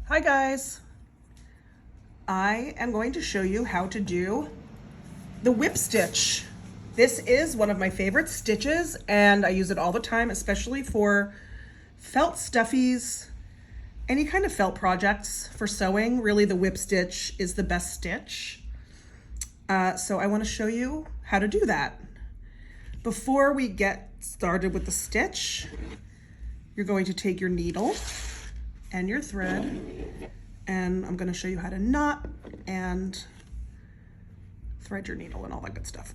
Hi guys, I am going to show you how to do the whip stitch. This is one of my favorite stitches and I use it all the time, especially for felt stuffies, any kind of felt projects for sewing. Really, the whip stitch is the best stitch. So I want to show you how to do that. Before we get started with the stitch, you're going to take your needle and your thread, and I'm going to show you how to knot and thread your needle and all that good stuff.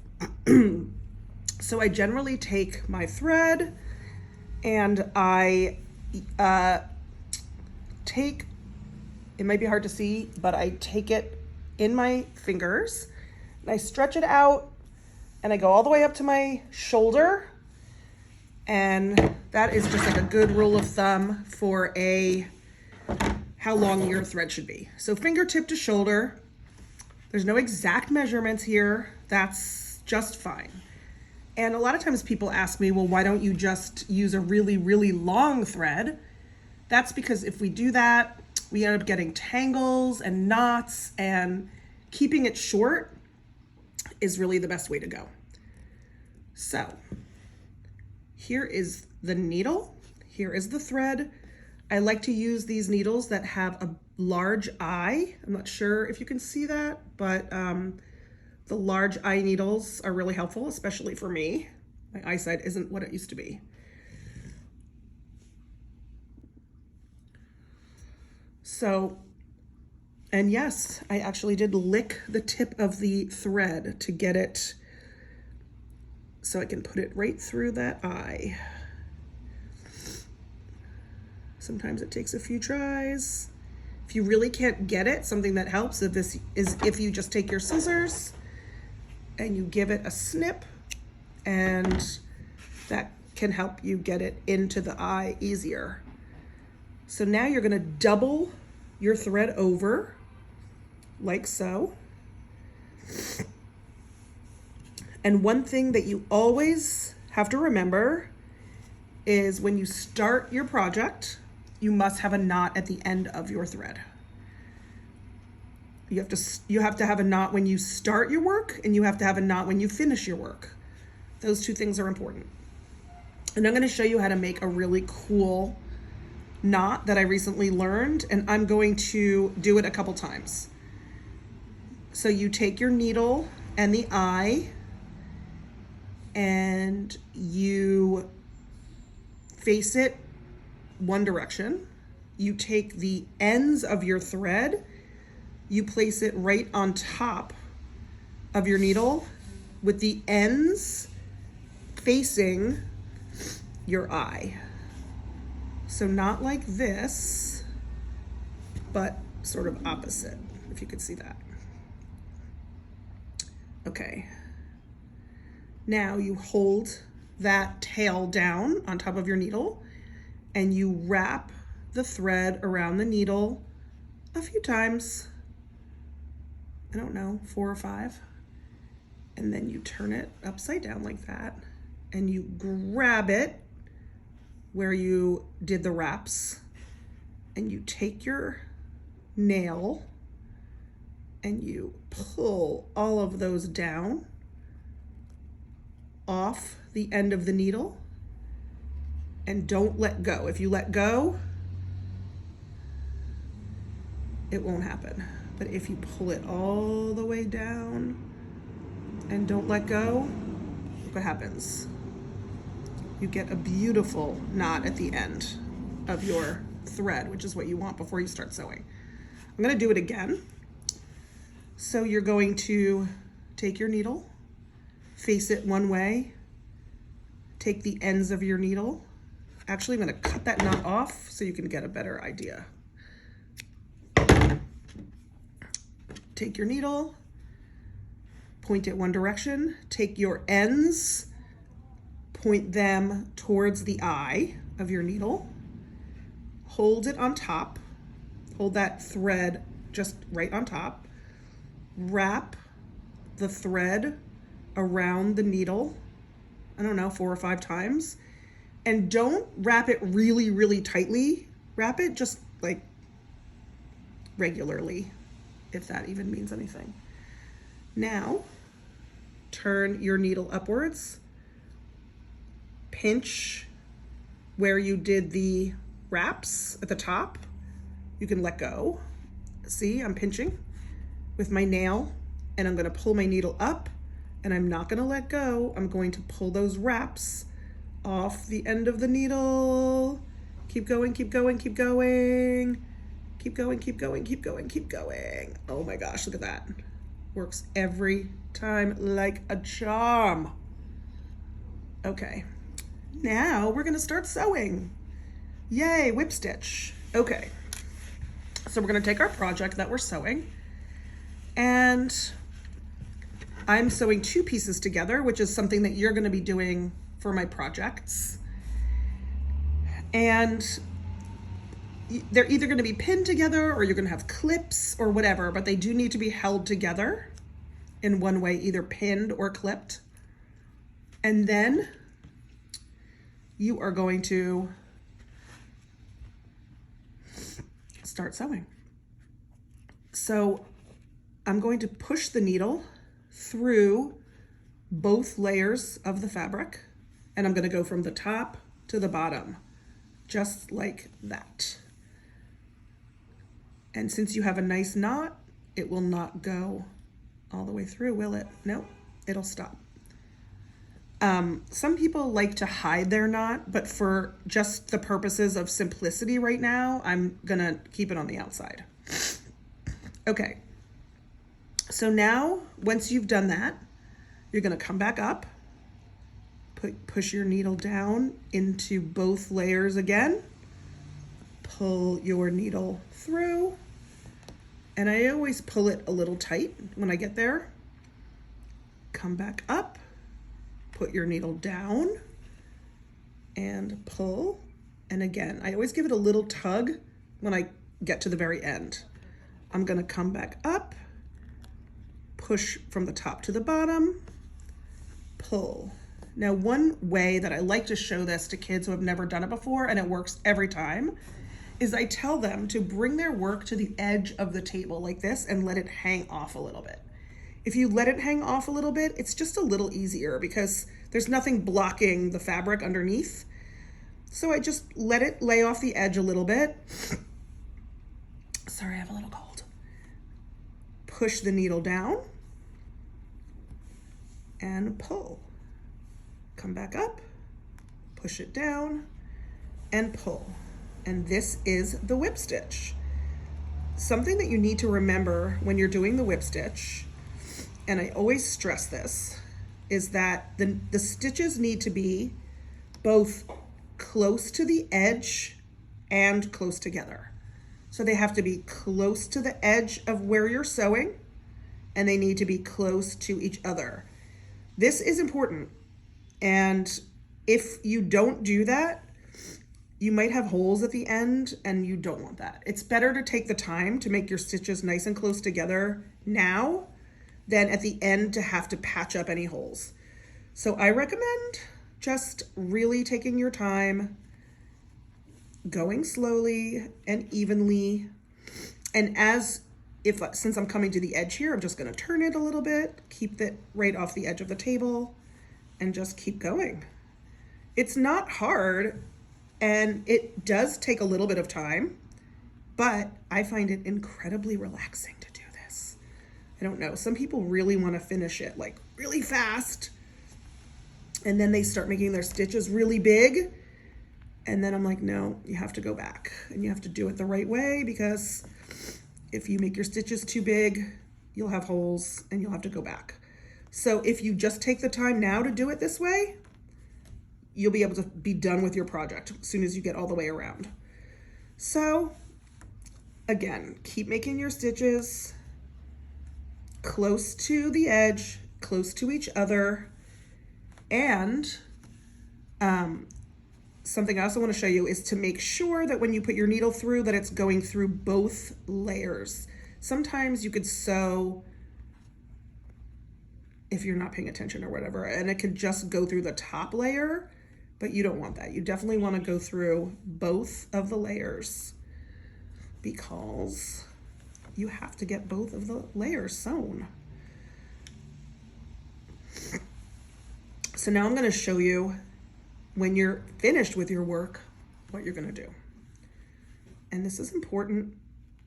So I generally take my thread and I take, it might be hard to see, but I take it in my fingers and I stretch it out and I go all the way up to my shoulder. And that is just like a good rule of thumb for how long your thread should be. So fingertip to shoulder. There's no exact measurements here. That's just fine. And a lot of times people ask me, well, why don't you just use a really, really long thread? That's because if we do that, we end up getting tangles and knots, and keeping it short is really the best way to go. So here is the needle. Here is the thread. I like to use these needles that have a large eye. I'm not sure if you can see that, but the large eye needles are really helpful, especially for me. My eyesight isn't what it used to be. So, and yes, I actually did lick the tip of the thread to get it so I can put it right through that eye. Sometimes it takes a few tries. If you really can't get it, something that helps is if you just take your scissors and you give it a snip, and that can help you get it into the eye easier. So now you're gonna double your thread over, like so. And one thing that you always have to remember is when you start your project, you must have a knot at the end of your thread. You have to have a knot when you start your work, and you have to have a knot when you finish your work. Those two things are important. And I'm going to show you how to make a really cool knot that I recently learned, and I'm going to do it a couple times. So you take your needle and the eye and you face it one direction. You take the ends of your thread, you place it right on top of your needle with the ends facing your eye. So not like this, but sort of opposite, if you could see that. Okay. Now you hold that tail down on top of your needle and you wrap the thread around the needle a few times. I don't know, 4 or 5. And then you turn it upside down like that and you grab it where you did the wraps, and you take your nail and you pull all of those down off the end of the needle, and don't let go. If you let go, it won't happen. But if you pull it all the way down and don't let go, look what happens. You get a beautiful knot at the end of your thread, which is what you want before you start sewing. I'm going to do it again. So you're going to take your needle, face it one way, take the ends of your needle. Actually, I'm going to cut that knot off so you can get a better idea. Take your needle, point it one direction, take your ends, point them towards the eye of your needle, hold it on top, hold that thread just right on top, wrap the thread around the needle, I don't know, 4 or 5 times, and don't wrap it really, really tightly. Wrap it just like regularly, if that even means anything. Now, turn your needle upwards, pinch where you did the wraps at the top. You can let go. See, I'm pinching with my nail, and I'm gonna pull my needle up, and I'm not gonna let go. I'm going to pull those wraps off the end of the needle. Keep going, keep going, keep going. Keep going, keep going, keep going, keep going. Oh my gosh, look at that. Works every time like a charm. Okay, now we're gonna start sewing. Yay, whip stitch. Okay, so we're gonna take our project that we're sewing, and I'm sewing 2 pieces together, which is something that you're gonna be doing for my projects. And they're either gonna be pinned together or you're gonna have clips or whatever, but they do need to be held together in one way, either pinned or clipped. And then you are going to start sewing. So I'm going to push the needle through both layers of the fabric, and I'm going to go from the top to the bottom, just like that. And since you have a nice knot, it will not go all the way through, will it? No, it'll stop. Some people like to hide their knot, but for just the purposes of simplicity right now, I'm gonna keep it on the outside. Okay, so now once you've done that, you're gonna come back up, push your needle down into both layers again, pull your needle through, and I always pull it a little tight when I get there. Come back up, put your needle down, and pull. And again, I always give it a little tug when I get to the very end. I'm gonna come back up, push from the top to the bottom, pull. Now, one way that I like to show this to kids who have never done it before, and it works every time, is I tell them to bring their work to the edge of the table like this and let it hang off a little bit. If you let it hang off a little bit, it's just a little easier because there's nothing blocking the fabric underneath. So I just let it lay off the edge a little bit. Sorry, I have a little cold. Push the needle down and pull. Come back up, push it down, and pull. And this is the whip stitch. Something that you need to remember when you're doing the whip stitch, and I always stress this, is that the stitches need to be both close to the edge and close together. So they have to be close to the edge of where you're sewing, and they need to be close to each other. This is important. And if you don't do that, you might have holes at the end, and you don't want that. It's better to take the time to make your stitches nice and close together now than at the end to have to patch up any holes. So I recommend just really taking your time, going slowly and evenly. And since I'm coming to the edge here, I'm just gonna turn it a little bit, keep it right off the edge of the table, and just keep going. It's not hard, and it does take a little bit of time, but I find it incredibly relaxing to do this. I don't know, some people really want to finish it like really fast, and then they start making their stitches really big, and then I'm like, no, you have to go back, and you have to do it the right way, because if you make your stitches too big, you'll have holes, and you'll have to go back. So if you just take the time now to do it this way, you'll be able to be done with your project as soon as you get all the way around. So again, keep making your stitches close to the edge, close to each other. And something I also want to show you is to make sure that when you put your needle through, that it's going through both layers. Sometimes you could sew if you're not paying attention or whatever, and it could just go through the top layer, but you don't want that. You definitely want to go through both of the layers, because you have to get both of the layers sewn. So now I'm going to show you when you're finished with your work, what you're going to do. And this is important,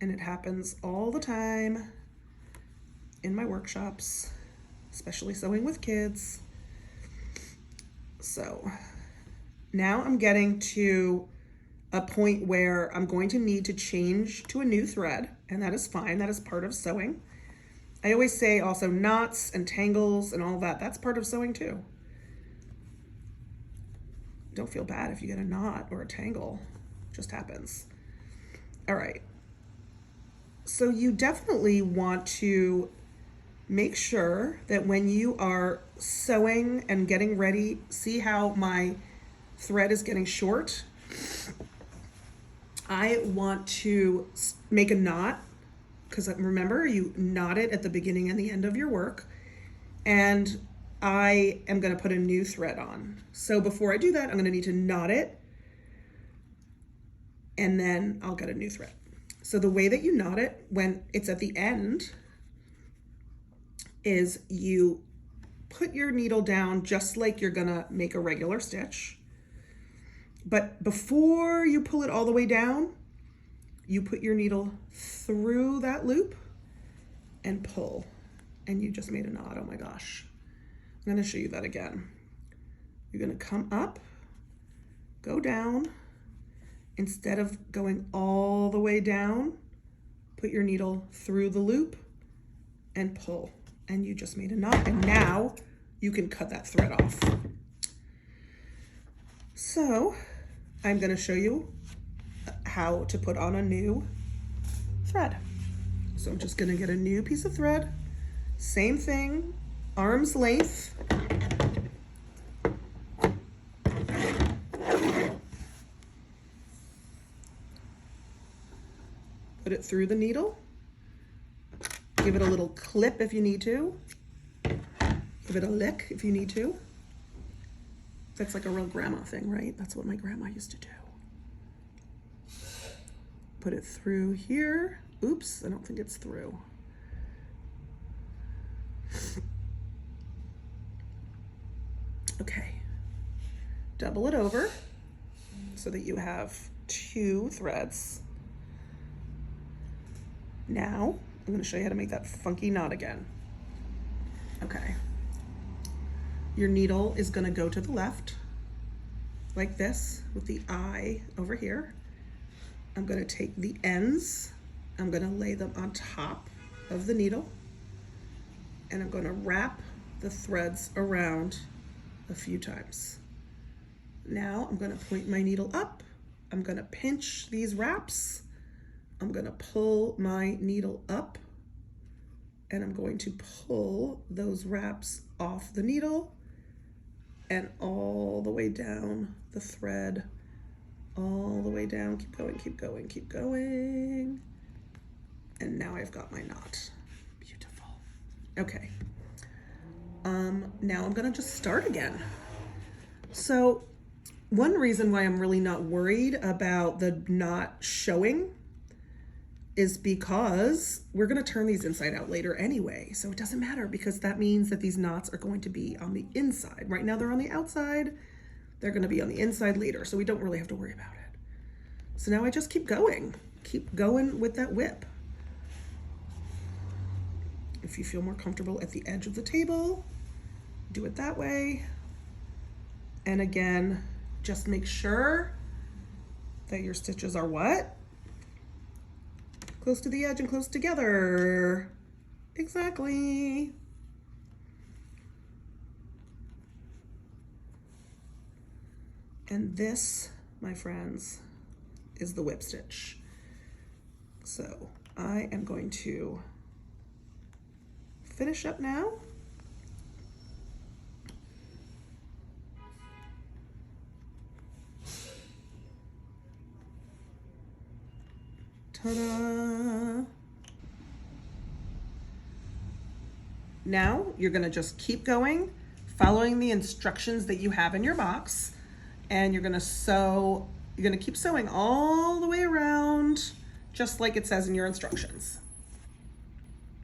and it happens all the time in my workshops, especially sewing with kids. So now I'm getting to a point where I'm going to need to change to a new thread, and that is fine. That is part of sewing. I always say also knots and tangles and all that. That's part of sewing too. Don't feel bad if you get a knot or a tangle. It just happens. All right. So you definitely want to make sure that when you are sewing and getting ready, see how my thread is getting short? I want to make a knot, because remember, you knot it at the beginning and the end of your work, and I am going to put a new thread on. So before I do that, I'm going to need to knot it, and then I'll get a new thread. So the way that you knot it when it's at the end is you put your needle down just like you're going to make a regular stitch. But before you pull it all the way down, you put your needle through that loop and pull, and you just made a knot. Oh my gosh. I'm going to show you that again. You're going to come up, go down. Instead of going all the way down, put your needle through the loop and pull, and you just made a knot. And now you can cut that thread off. So I'm going to show you how to put on a new thread. So I'm just going to get a new piece of thread, same thing, arm's length. Put it through the needle, give it a little clip if you need to, give it a lick if you need to. That's like a real grandma thing, right? That's what my grandma used to do. Put it through here. Oops, I don't think it's through. Okay, double it over so that you have 2 threads. Now, I'm going to show you how to make that funky knot again. Okay. Your needle is going to go to the left, like this, with the eye over here. I'm going to take the ends, I'm going to lay them on top of the needle, and I'm going to wrap the threads around a few times. Now, I'm going to point my needle up, I'm going to pinch these wraps, I'm going to pull my needle up, and I'm going to pull those wraps off the needle and all the way down the thread, all the way down. Keep going, keep going, keep going. And now I've got my knot. Beautiful. Okay. Now I'm going to just start again. So one reason why I'm really not worried about the knot showing is because we're going to turn these inside out later anyway. So it doesn't matter, because that means that these knots are going to be on the inside. Right now they're on the outside. They're going to be on the inside later. So we don't really have to worry about it. So now I just keep going with that whip. If you feel more comfortable at the edge of the table, do it that way. And again, just make sure that your stitches are what? Close to the edge and close together. Exactly. And this, my friends, is the whip stitch. So I am going to finish up now. Ta-da! Now you're going to just keep going, following the instructions that you have in your box, and you're going to sew. You're going to keep sewing all the way around, just like it says in your instructions.